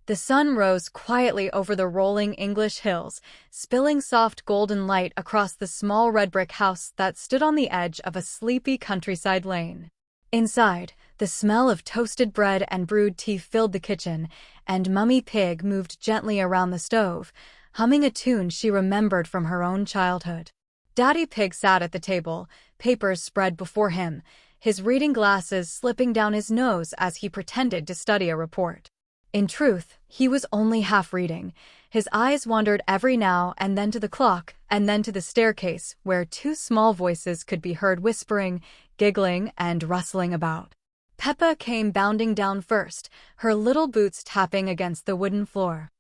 The sun rose quietly over the rolling English hills, spilling soft golden light across the small red brick house that stood on the edge of a sleepy countryside lane. Inside, the smell of toasted bread and brewed tea filled the kitchen, and Mummy Pig moved gently around the stove, humming a tune she remembered from her own childhood. Daddy Pig sat at the table, papers spread before him, his reading glasses slipping down his nose as he pretended to study a report. In truth, he was only half reading. His eyes wandered every now and then to the clock, and then to the staircase, where two small voices could be heard whispering, giggling, and rustling about. Peppa came bounding down first, her little boots tapping against the wooden floor.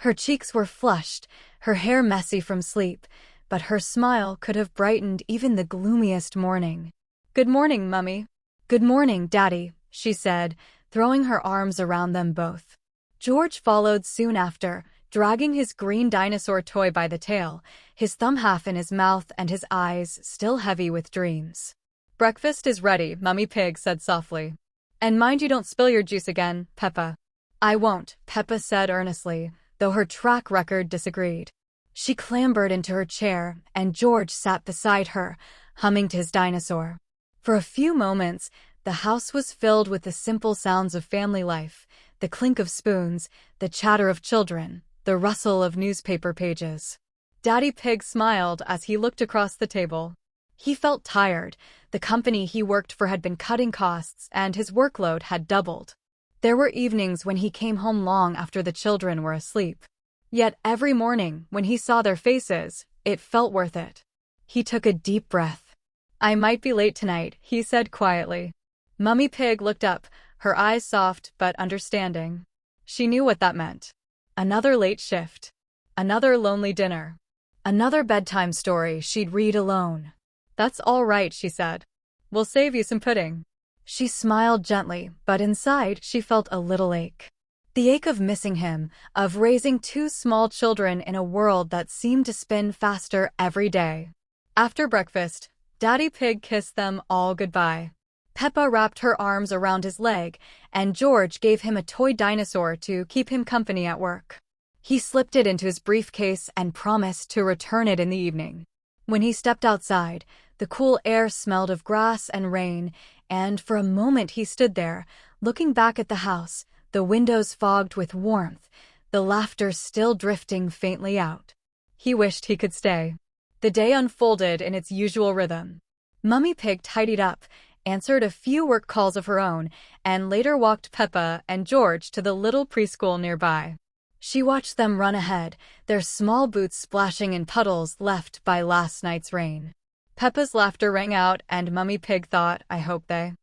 Her cheeks were flushed, her hair messy from sleep, but her smile could have brightened even the gloomiest morning. "Good morning, Mummy." "Good morning, Daddy," she said, throwing her arms around them both. George followed soon after, dragging his green dinosaur toy by the tail, his thumb half in his mouth and his eyes still heavy with dreams. "Breakfast is ready," Mummy Pig said softly. "And mind you don't spill your juice again, Peppa." "I won't," Peppa said earnestly, though her track record disagreed. She clambered into her chair, and George sat beside her, humming to his dinosaur. For a few moments, the house was filled with the simple sounds of family life, the clink of spoons, the chatter of children, the rustle of newspaper pages. Daddy Pig smiled as he looked across the table. He felt tired. The company he worked for had been cutting costs, and his workload had doubled. There were evenings when he came home long after the children were asleep. Yet every morning, when he saw their faces, it felt worth it. He took a deep breath. "I might be late tonight," he said quietly. Mummy Pig looked up, her eyes soft but understanding. She knew what that meant. Another late shift. Another lonely dinner. Another bedtime story she'd read alone. "That's all right," she said. "We'll save you some pudding." She smiled gently, but inside she felt a little ache. The ache of missing him, of raising two small children in a world that seemed to spin faster every day. After breakfast, Daddy Pig kissed them all goodbye. Peppa wrapped her arms around his leg, and George gave him a toy dinosaur to keep him company at work. He slipped it into his briefcase and promised to return it in the evening. When he stepped outside, the cool air smelled of grass and rain, and for a moment he stood there, looking back at the house, the windows fogged with warmth, the laughter still drifting faintly out. He wished he could stay. The day unfolded in its usual rhythm. Mummy Pig tidied up, answered a few work calls of her own, and later walked Peppa and George to the little preschool nearby. She watched them run ahead, their small boots splashing in puddles left by last night's rain. Peppa's laughter rang out, and Mummy Pig thought, "I hope they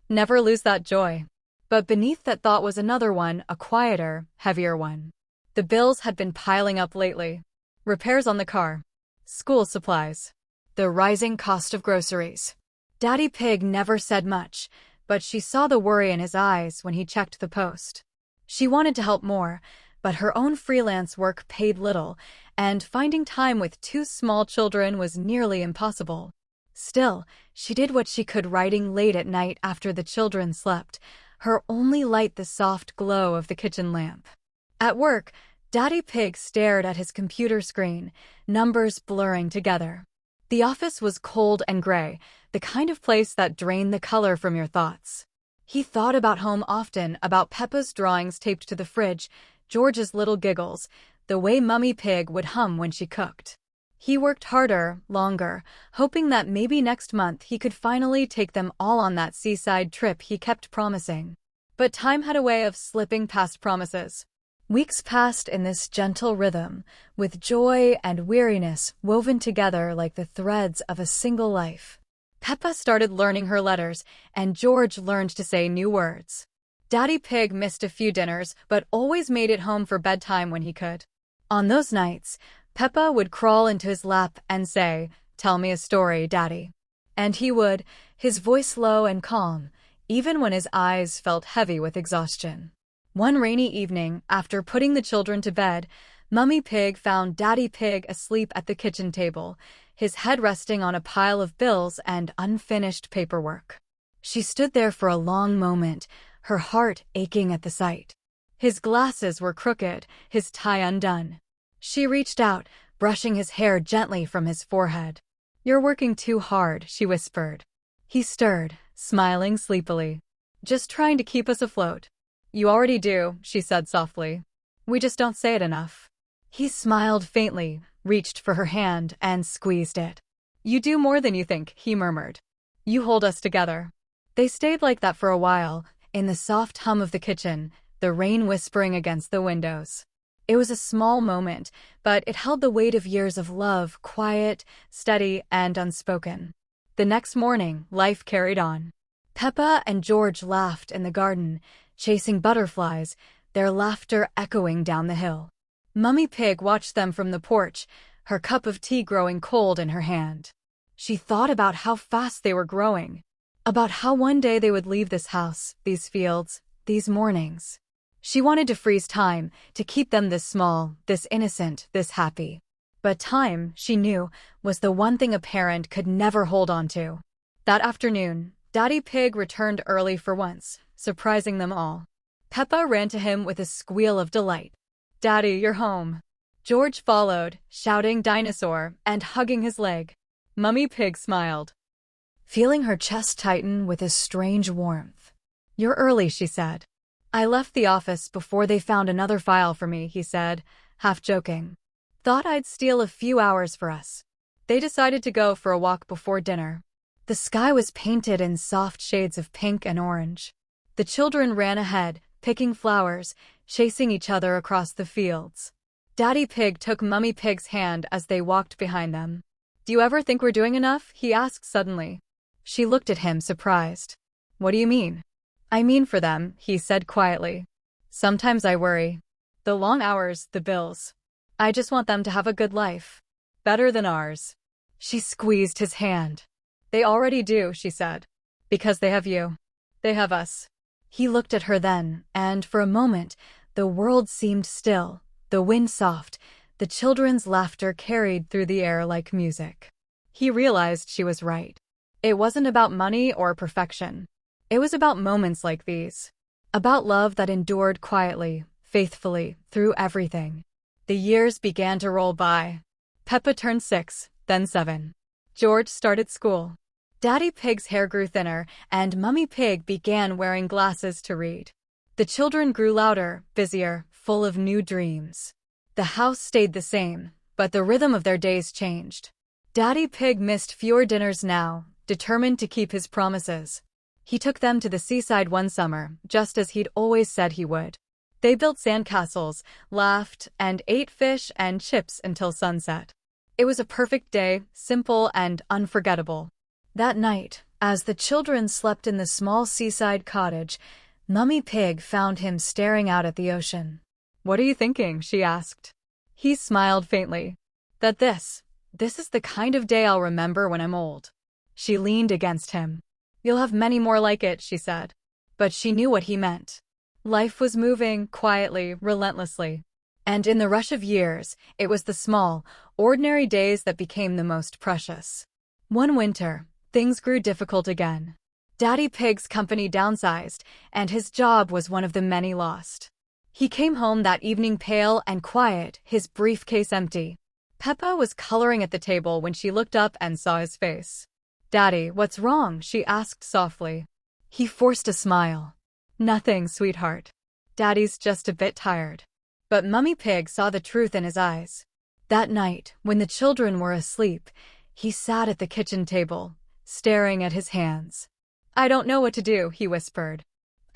never lose that joy." But beneath that thought was another one, a quieter, heavier one. The bills had been piling up lately. Repairs on the car, school supplies, the rising cost of groceries. Daddy Pig never said much, but she saw the worry in his eyes when he checked the post. She wanted to help more, but her own freelance work paid little, and finding time with two small children was nearly impossible. Still, she did what she could, writing late at night after the children slept, her only light the soft glow of the kitchen lamp. At work, Daddy Pig stared at his computer screen, numbers blurring together. The office was cold and gray, the kind of place that drained the color from your thoughts. He thought about home often, about Peppa's drawings taped to the fridge, George's little giggles, the way Mummy Pig would hum when she cooked. He worked harder, longer, hoping that maybe next month he could finally take them all on that seaside trip he kept promising. But time had a way of slipping past promises. Weeks passed in this gentle rhythm, with joy and weariness woven together like the threads of a single life. Peppa started learning her letters, and George learned to say new words. Daddy Pig missed a few dinners, but always made it home for bedtime when he could. On those nights, Peppa would crawl into his lap and say, "Tell me a story, Daddy." And he would, his voice low and calm, even when his eyes felt heavy with exhaustion. One rainy evening, after putting the children to bed, Mummy Pig found Daddy Pig asleep at the kitchen table, his head resting on a pile of bills and unfinished paperwork. She stood there for a long moment, her heart aching at the sight. His glasses were crooked, his tie undone. She reached out, brushing his hair gently from his forehead. "You're working too hard," she whispered. He stirred, smiling sleepily. "Just trying to keep us afloat." "You already do," she said softly. "We just don't say it enough." He smiled faintly, reached for her hand, and squeezed it. "You do more than you think," he murmured. "You hold us together." They stayed like that for a while, in the soft hum of the kitchen, the rain whispering against the windows. It was a small moment, but it held the weight of years of love, quiet, steady, and unspoken. The next morning, life carried on. Peppa and George laughed in the garden, chasing butterflies, their laughter echoing down the hill. Mummy Pig watched them from the porch, her cup of tea growing cold in her hand. She thought about how fast they were growing, about how one day they would leave this house, these fields, these mornings. She wanted to freeze time, to keep them this small, this innocent, this happy. But time, she knew, was the one thing a parent could never hold on to. That afternoon, Daddy Pig returned early for once, surprising them all. Peppa ran to him with a squeal of delight. "Daddy, you're home." George followed, shouting "dinosaur" and hugging his leg. Mummy Pig smiled, feeling her chest tighten with a strange warmth. "You're early," she said. "I left the office before they found another file for me," he said, half joking. "Thought I'd steal a few hours for us." They decided to go for a walk before dinner. The sky was painted in soft shades of pink and orange. The children ran ahead, picking flowers, chasing each other across the fields. Daddy Pig took Mummy Pig's hand as they walked behind them. "Do you ever think we're doing enough?" he asked suddenly. She looked at him, surprised. "What do you mean?" "I mean for them," he said quietly. "Sometimes I worry. The long hours, the bills. I just want them to have a good life. Better than ours." She squeezed his hand. "They already do," she said. "Because they have you. They have us." He looked at her then, and for a moment, the world seemed still, the wind soft, the children's laughter carried through the air like music. He realized she was right. It wasn't about money or perfection. It was about moments like these. About love that endured quietly, faithfully, through everything. The years began to roll by. Peppa turned 6, then 7. George started school. Daddy Pig's hair grew thinner, and Mummy Pig began wearing glasses to read. The children grew louder, busier, full of new dreams. The house stayed the same, but the rhythm of their days changed. Daddy Pig missed fewer dinners now, determined to keep his promises. He took them to the seaside one summer, just as he'd always said he would. They built sandcastles, laughed, and ate fish and chips until sunset. It was a perfect day, simple and unforgettable. That night, as the children slept in the small seaside cottage, Mummy Pig found him staring out at the ocean. "What are you thinking?" she asked. He smiled faintly. "That this is the kind of day I'll remember when I'm old." She leaned against him. "You'll have many more like it," she said. But she knew what he meant. Life was moving, quietly, relentlessly. And in the rush of years, it was the small, ordinary days that became the most precious. One winter, things grew difficult again. Daddy Pig's company downsized, and his job was one of the many lost. He came home that evening pale and quiet, his briefcase empty. Peppa was coloring at the table when she looked up and saw his face. "Daddy, what's wrong?" she asked softly. He forced a smile. "Nothing, sweetheart. Daddy's just a bit tired." But Mummy Pig saw the truth in his eyes. That night, when the children were asleep, he sat at the kitchen table, staring at his hands. "I don't know what to do," he whispered.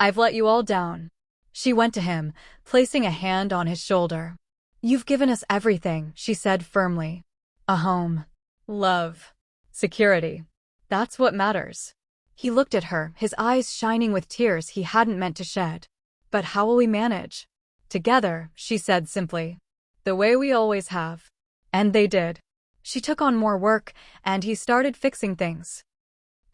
"I've let you all down." She went to him, placing a hand on his shoulder. "You've given us everything," she said firmly. "A home, love, security. That's what matters." He looked at her, his eyes shining with tears he hadn't meant to shed. "But how will we manage?" "Together," she said simply. "The way we always have." And they did. She took on more work, and he started fixing things.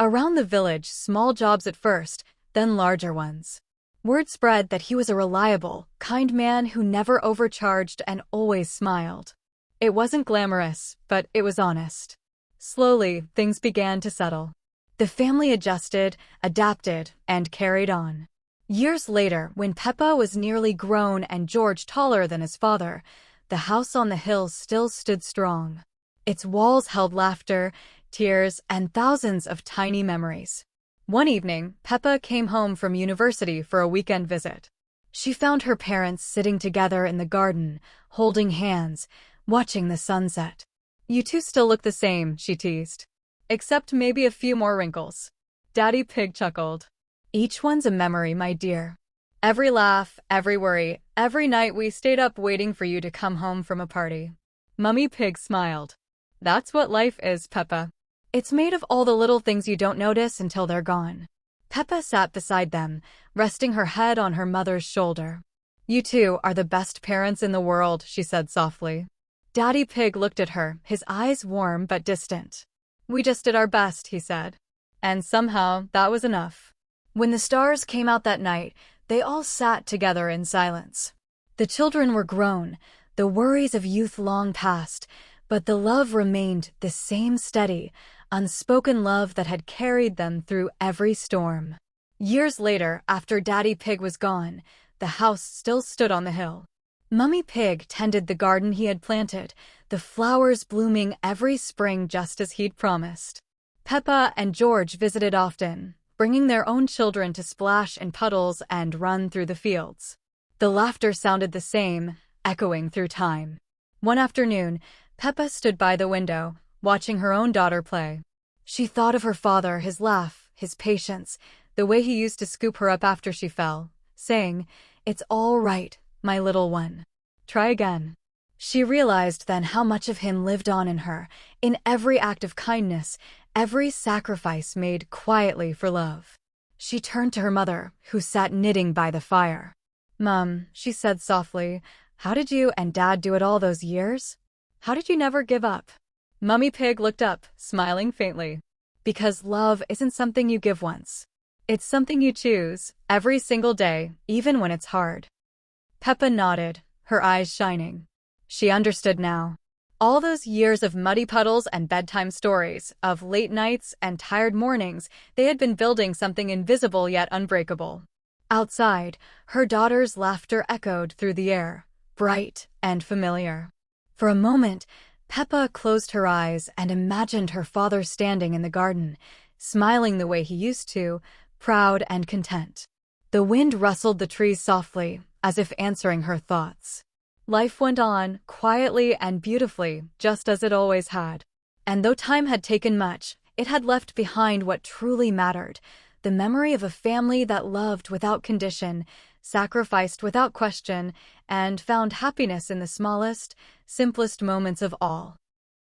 Around the village, small jobs at first, then larger ones. Word spread that he was a reliable, kind man who never overcharged and always smiled. It wasn't glamorous, but it was honest. Slowly, things began to settle. The family adjusted, adapted, and carried on. Years later, when Peppa was nearly grown and George taller than his father, the house on the hill still stood strong. Its walls held laughter, tears, and thousands of tiny memories. One evening, Peppa came home from university for a weekend visit. She found her parents sitting together in the garden, holding hands, watching the sunset. "You two still look the same," she teased. "Except maybe a few more wrinkles." Daddy Pig chuckled. "Each one's a memory, my dear. Every laugh, every worry, every night we stayed up waiting for you to come home from a party." Mummy Pig smiled. "That's what life is, Peppa. It's made of all the little things you don't notice until they're gone." Peppa sat beside them, resting her head on her mother's shoulder. "You two are the best parents in the world," she said softly. Daddy Pig looked at her, his eyes warm but distant. "We just did our best," he said. And somehow, that was enough. When the stars came out that night, they all sat together in silence. The children were grown, the worries of youth long past, but the love remained the same steady, unspoken love that had carried them through every storm. Years later, after Daddy Pig was gone, the house still stood on the hill. Mummy Pig tended the garden he had planted, the flowers blooming every spring just as he'd promised. Peppa and George visited often, bringing their own children to splash in puddles and run through the fields. The laughter sounded the same, echoing through time. One afternoon, Peppa stood by the window, watching her own daughter play. She thought of her father, his laugh, his patience, the way he used to scoop her up after she fell, saying, "It's all right, my little one. Try again." She realized then how much of him lived on in her, in every act of kindness, every sacrifice made quietly for love. She turned to her mother, who sat knitting by the fire. "Mum," she said softly, "how did you and Dad do it all those years? How did you never give up?" Mummy Pig looked up, smiling faintly. "Because love isn't something you give once. It's something you choose, every single day, even when it's hard." Peppa nodded, her eyes shining. She understood now. All those years of muddy puddles and bedtime stories, of late nights and tired mornings, they had been building something invisible yet unbreakable. Outside, her daughter's laughter echoed through the air, bright and familiar. For a moment, Peppa closed her eyes and imagined her father standing in the garden, smiling the way he used to, proud and content. The wind rustled the trees softly, as if answering her thoughts. Life went on, quietly and beautifully, just as it always had. And though time had taken much, it had left behind what truly mattered, the memory of a family that loved without condition, sacrificed without question, and found happiness in the smallest, simplest moments of all.